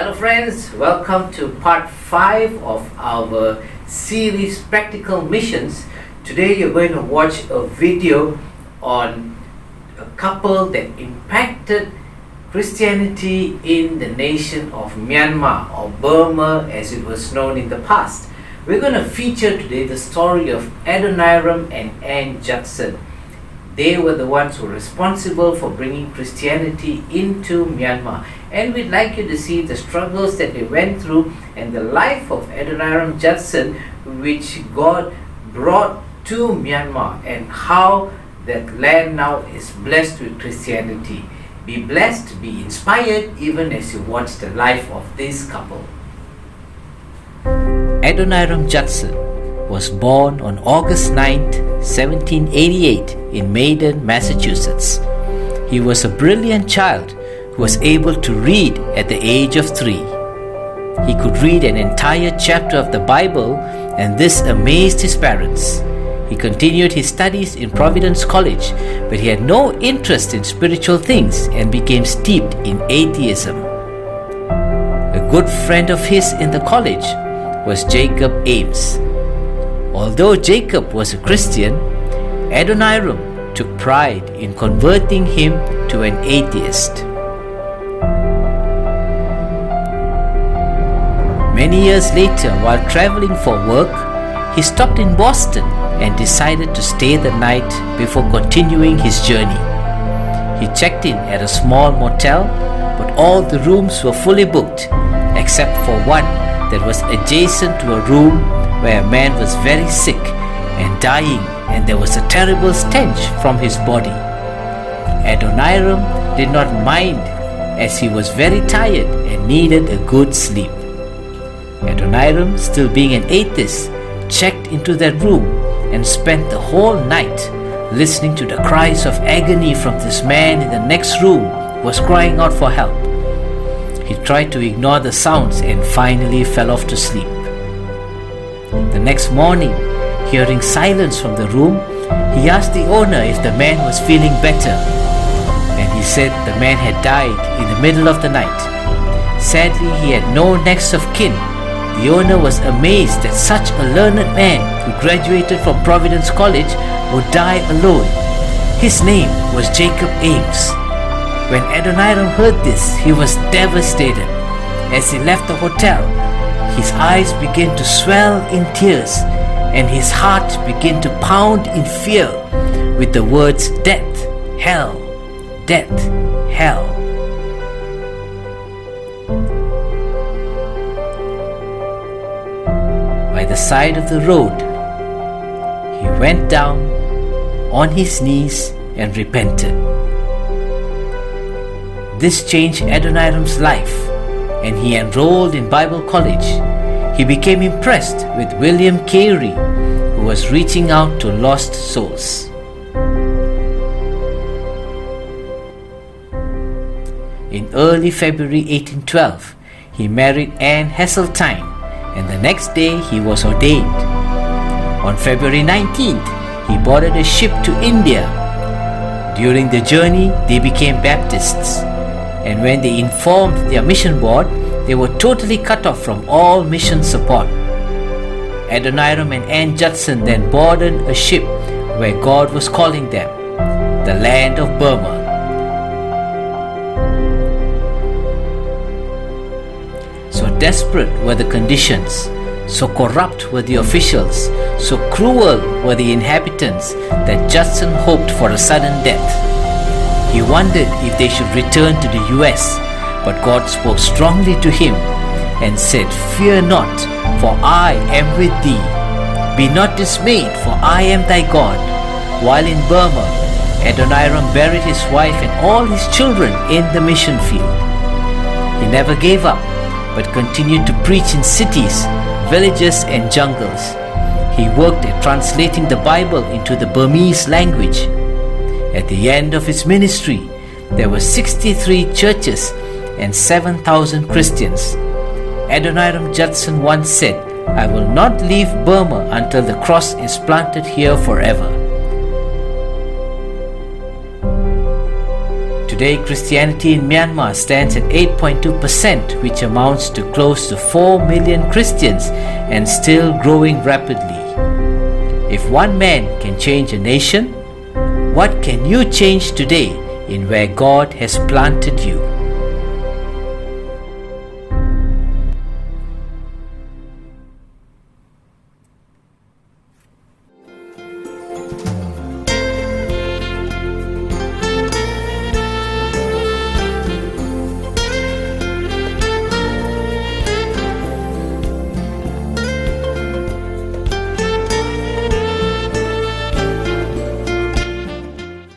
Hello friends, welcome to part 5 of our series Practical Missions. Today you're going to watch a video on a couple that impacted Christianity in the nation of Myanmar, or Burma as it was known in the past. We're going to feature today the story of Adoniram and Ann Judson. They were the ones who were responsible for bringing Christianity into Myanmar. And we'd like you to see the struggles that they went through and the life of Adoniram Judson, which God brought to Myanmar, and how that land now is blessed with Christianity. Be blessed, be inspired, even as you watch the life of this couple. Adoniram Judson was born on August 9th, 1788 in Maiden, Massachusetts. He was a brilliant child who was able to read at the age of 3. He could read an entire chapter of the Bible, and this amazed his parents. He continued his studies in Providence College, but he had no interest in spiritual things and became steeped in atheism. A good friend of his in the college was Jacob Ames. Although Jacob was a Christian, Adoniram took pride in converting him to an atheist. Many years later, while traveling for work, he stopped in Boston and decided to stay the night before continuing his journey. He checked in at a small motel, but all the rooms were fully booked except for one that was adjacent to a room where a man was very sick and dying, and there was a terrible stench from his body. Adoniram did not mind, as he was very tired and needed a good sleep. Adoniram, still being an atheist, checked into that room and spent the whole night listening to the cries of agony from this man in the next room who was crying out for help. He tried to ignore the sounds and finally fell off to sleep. The next morning, hearing silence from the room, he asked the owner if the man was feeling better, and he said the man had died in the middle of the night. Sadly, he had no next of kin. The owner was amazed that such a learned man who graduated from Providence College would die alone. His name was Jacob Ames. When Adoniram heard this, he was devastated. As he left the hotel, his eyes began to swell in tears, and his heart began to pound in fear with the words death, hell, death, hell. By the side of the road, he went down on his knees and repented. This changed Adoniram's life, and he enrolled in Bible college. He became impressed with William Carey, who was reaching out to lost souls. In early February 1812, he married Anne Heseltine, and the next day he was ordained. On February 19th, he boarded a ship to India. During the journey, they became Baptists, and when they informed their mission board, they were totally cut off from all mission support. Adoniram and Ann Judson then boarded a ship where God was calling them, the land of Burma. So desperate were the conditions, so corrupt were the officials, so cruel were the inhabitants, that Judson hoped for a sudden death. He wondered if they should return to the US, but God spoke strongly to him and said, "Fear not, for I am with thee. Be not dismayed, for I am thy God." While in Burma, Adoniram buried his wife and all his children in the mission field. He never gave up, but continued to preach in cities, villages and jungles. He worked at translating the Bible into the Burmese language. At the end of his ministry, there were 63 churches and 7,000 Christians. Adoniram Judson once said, "I will not leave Burma until the cross is planted here forever." Today, Christianity in Myanmar stands at 8.2%, which amounts to close to 4 million Christians and still growing rapidly. If one man can change a nation, what can you change today in where God has planted you?